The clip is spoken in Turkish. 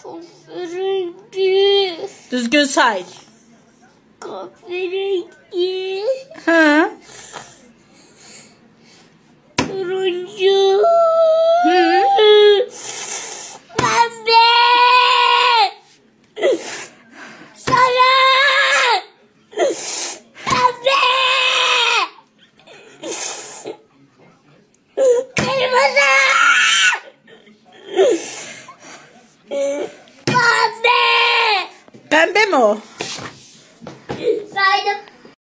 Kahverengi. Düzgün say. Kahverengi. Ha. Turuncu. Hı. Pembe. Sarı. Pembe. Kırmızı. Pembe. Pembe mi o? Saydım.